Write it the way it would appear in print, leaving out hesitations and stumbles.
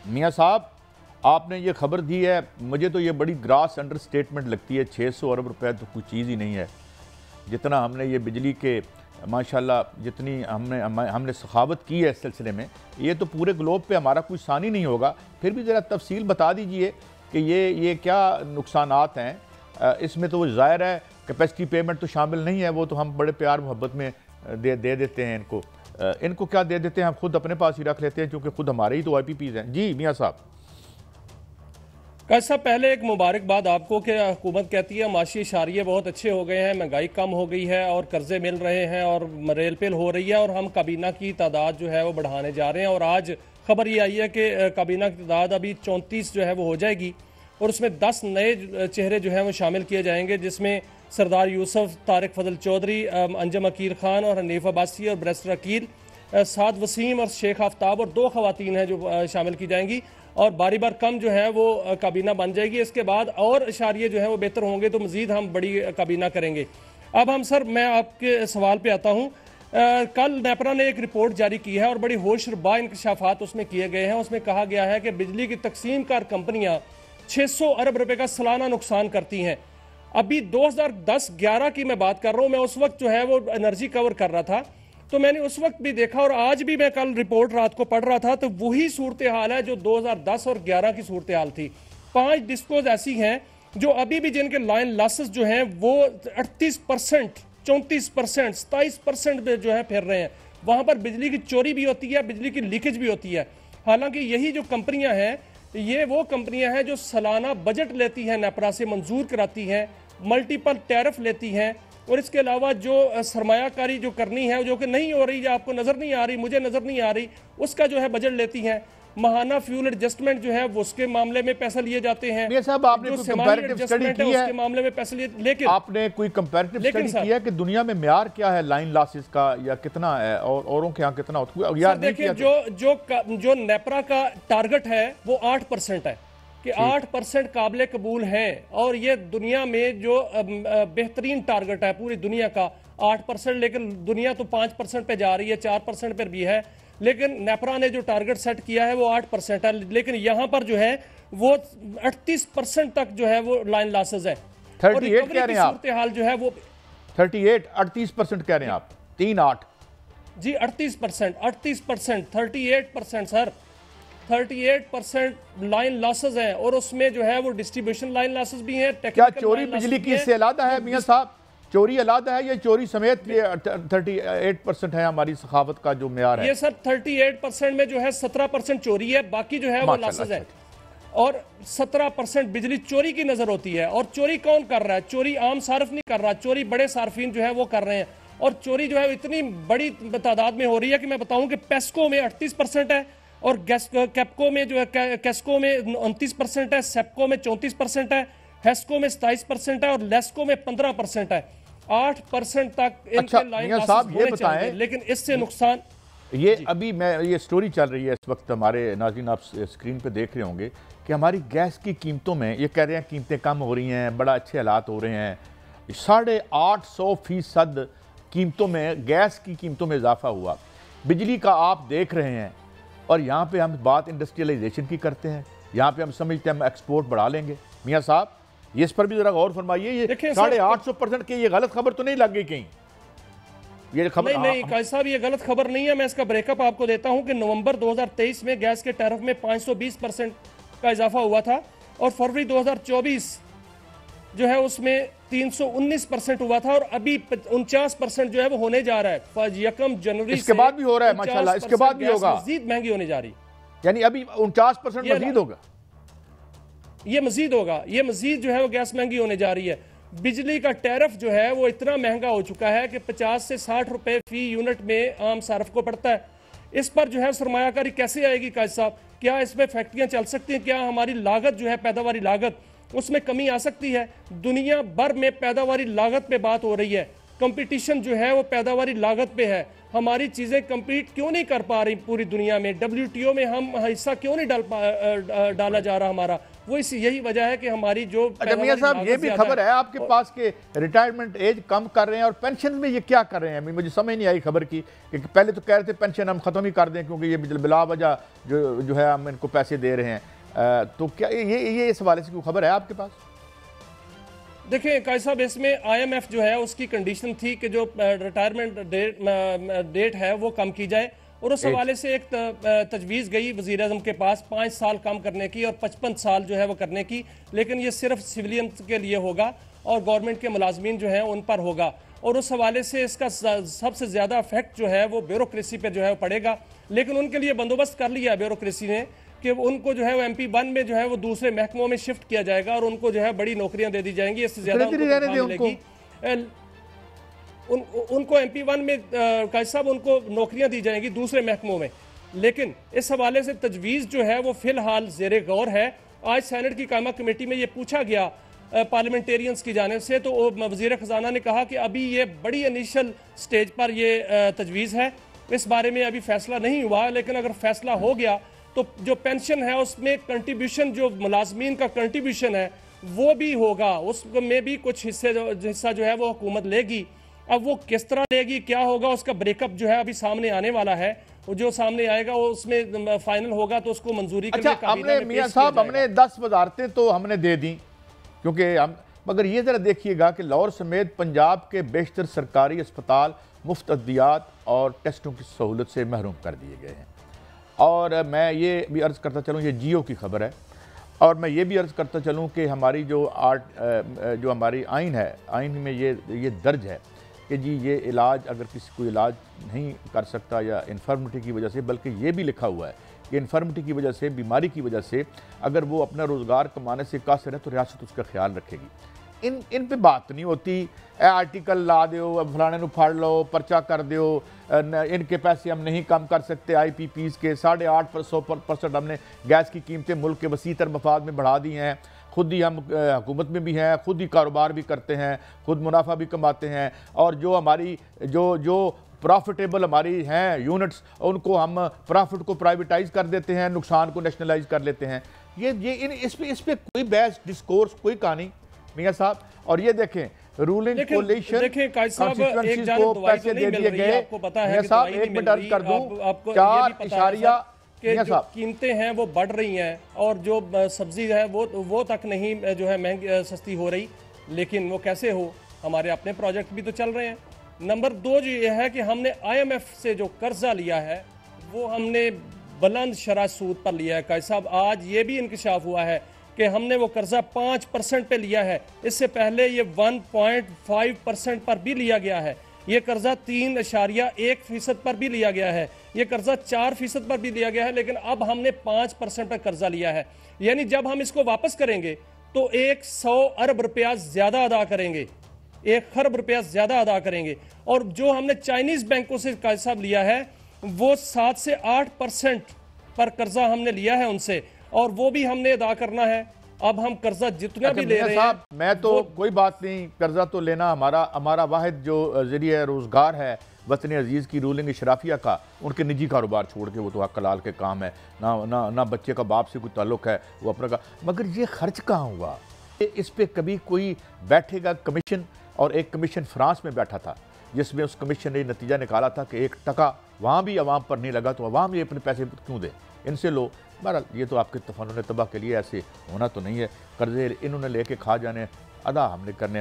मियाँ साहब, आपने ये खबर दी है, मुझे तो ये बड़ी ग्रास अंडर स्टेटमेंट लगती है। 600 अरब रुपए तो कोई चीज़ ही नहीं है। जितना हमने ये बिजली के माशाल्लाह जितनी हमने सखावत की है इस सिलसिले में, ये तो पूरे ग्लोब पे हमारा कोई सानी नहीं होगा। फिर भी ज़रा तफसील बता दीजिए कि ये क्या नुकसानात हैं। इसमें तो वो ज़ाहिर है कैपेसिटी पेमेंट तो शामिल नहीं है, वो तो हम बड़े प्यार मोहब्बत में दे देते हैं इनको क्या दे देते हैं, हम खुद अपने पास ही रख लेते हैं क्योंकि खुद हमारे ही तो IPPs हैं। जी मियाँ साहब। कैसा पहले एक मुबारकबाद आपको कि हुकूमत कहती है माशी इशारिये बहुत अच्छे हो गए हैं, महंगाई कम हो गई है और कर्जे मिल रहे हैं और रेल पेल हो रही है और हम काबीना की तादाद जो है वो बढ़ाने जा रहे हैं। और आज खबर ये आई है कि काबीना की तादाद अभी 34 जो है वो हो जाएगी और उसमें 10 नए चेहरे जो हैं वो शामिल किए जाएंगे, जिसमें सरदार यूसुफ, तारिक फजल चौधरी, अंजम अकीर खान और हनीफ अब्बासी और बैरिस्टर अकील, साद वसीम और शेख आफ्ताब और 2 खवातीन हैं जो शामिल की जाएंगी और बारी बार कम जो है वो काबीना बन जाएगी। इसके बाद और इशारिये जो है वो बेहतर होंगे तो मज़ीद हम बड़ी काबीना करेंगे। अब हम सर मैं आपके सवाल पे आता हूँ। कल नेपरा ने एक रिपोर्ट जारी की है और बड़ी होशरुबा इंकशाफात उसमें किए गए हैं। उसमें कहा गया है कि बिजली की तकसीम कार कंपनियाँ 600 अरब रुपए का सालाना नुकसान करती हैं। अभी 2010-11 की मैं बात कर रहा हूँ, मैं उस वक्त जो है वो एनर्जी कवर कर रहा था, तो मैंने उस वक्त भी देखा और आज भी मैं कल रिपोर्ट रात को पढ़ रहा था तो वही सूरत हाल है जो 2010 और 11 की सूरत हाल थी। 5 डिस्कोज ऐसी हैं जो अभी भी जिनके लाइन लॉसेस जो हैं वो 38%, 34%, 27% में जो है फिर रहे हैं। वहां पर बिजली की चोरी भी होती है, बिजली की लीकेज भी होती है। हालांकि यही जो कंपनियां हैं ये वो कंपनियां हैं जो सालाना बजट लेती हैं, नेपरा से मंजूर कराती हैं, मल्टीपल टैरिफ लेती हैं और इसके अलावा जो सरमायाकारी जो करनी है जो कि नहीं हो रही, आपको नज़र नहीं आ रही, मुझे नज़र नहीं आ रही, उसका जो है बजट लेती हैं। महाना फ्यूल एडजस्टमेंट जो है वो उसके मामले में पैसा लिए जाते हैं। ये सब आपने कोई कंपैरेटिव स्टडी की है उसके मामले में पैसे लिए, लेकिन आपने कोई कंपैरेटिव स्टडी की है कि दुनिया में म्यार क्या है लाइन लॉसेस का या कितना है और औरों के यहाँ कितना होता है? यार देखिए जो नेपरा का टारगेट है वो 8% है कि 8% काबिल कबूल हैं और ये दुनिया में जो बेहतरीन टारगेट है पूरी दुनिया का 8%। लेकिन दुनिया तो 5% पे जा रही है, 4% पर भी है, लेकिन नेपरा ने जो टारगेट सेट किया है वो 8% है। लेकिन यहाँ पर जो है वो 38% तक जो है वो लाइन लॉसेज है। 38 कह रहे हैं आप? हाल जो है वो 38% कह रहे हैं आप? 3-8 जी 38%, 38% सर, 38% लाइन लॉसेज हैं और उसमें जो है वो डिस्ट्रीब्यूशन लाइन लॉसेज भी हैं। क्या चोरी बिजली की इससे अलग है मियां साहब? चोरी अलग है या चोरी समेत ये 38% है हमारी सखावत का जो म्यार है? ये सर 38% में जो है 17% चोरी है, बाकी जो है वो लॉसेज है और 17% बिजली चोरी की नजर होती है। और चोरी कौन कर रहा है? चोरी आम सार्फ नहीं कर रहा, चोरी बड़े सार्फिन जो है वो कर रहे हैं। और चोरी जो है इतनी बड़ी तादाद में हो रही है कि मैं बताऊं कि पेस्को में 38% है और कैप्को में जो है कैस्को में 29% है, सेप्को में 34% है, हेस्को में 27% है और लेस्को में 15% है। 8% तक इनके लाइन लॉसेस होने चाहिए, लेकिन इससे नुकसान ये अभी मैं ये स्टोरी चल रही है इस वक्त, हमारे नाज़रीन आप स्क्रीन पे देख रहे होंगे कि हमारी गैस की कीमतों में ये कह रहे हैं कीमतें कम हो रही हैं, बड़ा अच्छे हालात हो रहे हैं। 850% कीमतों में, गैस की कीमतों में इजाफा हुआ। बिजली का आप देख रहे हैं और यहाँ पे हम बात इंडस्ट्रियलाइजेशन की करते हैं, यहाँ पे हम समझते हैं हम एक्सपोर्ट बढ़ा लेंगे। मियाँ साहब ये इस पर भी जरा गौर फरमाइए। ये 850% की ये गलत खबर तो नहीं लग गई कहीं? ये खबर नहीं कैसा भी ये गलत खबर नहीं है। मैं इसका ब्रेकअप आपको देता हूं कि नवंबर 2023 में गैस के टैरिफ में 520% का इजाफा हुआ था और फरवरी 2024 जो है उसमें 319% हुआ था और अभी 49% जो है वो होने जा रहा है। 1 जनवरी इसके बाद भी हो रहा है माशाल्लाह, इसके बाद भी होगा, मजीद महंगी होने जा रही, यानी अभी 49% मजीद होगा, ये मजीद होगा, ये मजीद जो है वो गैस महंगी होने जा रही है। बिजली का टैरिफ जो है वो इतना महंगा हो चुका है कि 50 से 60 रुपए फी यूनिट में आम सार्फ को पड़ता है। इस पर जो है सरमायाकारी कैसे आएगी काजी साहब? क्या इसमें फैक्ट्रियां चल सकती हैं? क्या हमारी लागत जो है पैदावारी लागत उसमें कमी आ सकती है? दुनिया भर में पैदावारी लागत पे बात हो रही है, कंपटीशन जो है वो पैदावारी लागत पे है। हमारी चीज़ें कम्पीट क्यों नहीं कर पा रही पूरी दुनिया में, WTO में हम हिस्सा क्यों नहीं डाला जा रहा हमारा, वो यही वजह है कि हमारी जो अच्छा मियां साहब, ये भी खबर है आपके पास के रिटायरमेंट एज कम कर रहे हैं और पेंशन में ये क्या कर रहे हैं? मुझे समझ नहीं आई खबर की कि पहले तो कह रहे थे पेंशन हम ख़त्म ही कर दें क्योंकि ये बिला वजह जो है हम इनको पैसे दे रहे हैं, तो क्या ये इस हवाले से कोई खबर है आपके पास? देखिए कायद साहब, इसमें IMF जो है उसकी कंडीशन थी कि जो रिटायरमेंट डेट है वो कम की जाए, और उस हवाले से एक तजवीज़ गई वज़ीर आज़म के पास 5 साल कम करने की और 55 साल जो है वो करने की, लेकिन ये सिर्फ सिविलियन के लिए होगा और गवर्नमेंट के मुलाजमीन जो हैं उन पर होगा, और उस हवाले से इसका सबसे ज़्यादा इफेक्ट जो है वो ब्यूरोक्रेसी पे जो है वो पड़ेगा। लेकिन उनके लिए बंदोबस्त कर लिया ब्यूरोक्रेसी ने कि उनको जो है वो MP1 में जो है वो दूसरे महकमों में शिफ्ट किया जाएगा और उनको जो है बड़ी नौकरियां दे दी जाएंगी, इससे ज़्यादा मिलेगी। उनको MP1 में कायद साहब उनको नौकरियां दी जाएंगी दूसरे महकमों में। लेकिन इस हवाले से तजवीज़ जो है वो फिलहाल ज़ेरे गौर है। आज सेनेट की कायमा कमेटी में ये पूछा गया पार्लियामेंटेरियंस की जानिब से, तो वज़ीर ख़जाना ने कहा कि अभी ये बड़ी इनिशियल स्टेज पर ये तजवीज़ है, इस बारे में अभी फैसला नहीं हुआ, लेकिन अगर फैसला हो गया तो जो पेंशन है उसमें कंट्रीब्यूशन, जो मुलाजमीन का कंट्रीब्यूशन है वो भी होगा, उसमें भी कुछ हिस्सा जो है वो हुकूमत लेगी। अब वो किस तरह लेगी, क्या होगा, उसका ब्रेकअप जो है अभी सामने आने वाला है, जो सामने आएगा वो उसमें फाइनल होगा तो उसको मंजूरी के लिए हमने मियां साहब हमने 10 वजारतें तो हमने दे दी क्योंकि हम, मगर ये ज़रा देखिएगा कि लाहौर समेत पंजाब के बेशतर सरकारी अस्पताल मुफ्त अद्वियात और टेस्टों की सहूलत से महरूम कर दिए गए हैं। और मैं ये भी अर्ज़ करता चलूँ, ये जियो की खबर है, और मैं ये भी अर्ज़ करता चलूँ कि हमारी जो हमारी आइन है, आइन में ये दर्ज है कि जी ये इलाज अगर किसी को इलाज नहीं कर सकता या इन्फर्मिटी की वजह से, बल्कि ये भी लिखा हुआ है कि इन्फर्मिटी की वजह से, बीमारी की वजह से अगर वो अपना रोज़गार कमाने से कासिर है तो रियासत उसका ख्याल रखेगी। इन पे बात नहीं होती, आर्टिकल ला दो, फलाने को फाड़ लो, पर्चा कर दो, इनके पैसे हम नहीं कम कर सकते, IPPs के 8.5% हमने गैस की कीमतें मुल्क के वसीतर मफाद में बढ़ा दी हैं, खुद ही हम हुकूमत में भी हैं, खुद ही कारोबार भी करते हैं, खुद मुनाफा भी कमाते हैं, और जो हमारी जो प्रॉफिटेबल हमारी हैं यूनिट्स उनको हम प्रॉफिट को प्राइवेटाइज कर देते हैं, नुकसान को नेशनलाइज कर लेते हैं। इस पे कोई बहस डिस्कोर्स कोई कहानी मियां साहब। और ये देखें रूलिंग कोalition कॉन्स्टिट्यूएंसीज को पैसे दे दिए गए, आपको पता है साहब, एक मिनट अर्ज कर दूं, 4 कि जो कीमतें हैं वो बढ़ रही हैं और जो सब्जी है वो तक नहीं जो है महंगी सस्ती हो रही, लेकिन वो कैसे हो, हमारे अपने प्रोजेक्ट भी तो चल रहे हैं। नंबर 2 जो ये है कि हमने IMF से जो कर्जा लिया है वो हमने बुलंद शरह सूद पर लिया है। कायद साहब, आज ये भी इंकशाफ हुआ है कि हमने वो कर्जा 5% पे लिया है, इससे पहले ये 1.5% पर भी लिया गया है, ये कर्जा 3.1% पर भी लिया गया है, ये कर्जा 4% पर भी लिया गया है, लेकिन अब हमने 5% पर कर्जा लिया है। यानी जब हम इसको वापस करेंगे तो 100 अरब रुपया ज्यादा अदा करेंगे, 1 खरब रुपया ज्यादा अदा करेंगे। और जो हमने चाइनीज बैंकों से कायद साहब लिया है वो 7 से 8% पर कर्जा हमने लिया है उनसे, और वो भी हमने अदा करना है। अब हम कर्जा जितना भी ले रहे हैं, मैं तो कोई बात नहीं, कर्जा तो लेना हमारा वाहिद जो जरिए रोजगार है वतन अजीज़ की रूलिंग इशराफिया का, उनके निजी कारोबार छोड़ के वो तो हक हलाल के काम है, ना बच्चे का बाप से कोई ताल्लुक है, वो अपना का। मगर ये खर्च कहाँ हुआ, इस पे कभी कोई बैठेगा कमीशन, और एक कमीशन फ्रांस में बैठा था जिसमें उस कमीशन ने नतीजा निकाला था कि 1 टका वहाँ भी अवाम पर नहीं लगा, तो अवाम ये अपने पैसे क्यों दें, इनसे लो। बहरहाल ये तो आपके तफानुन तबाह के लिए, ऐसे होना तो नहीं है, कर्जे इन्होंने लेके खा जाने, अदा हमने करने।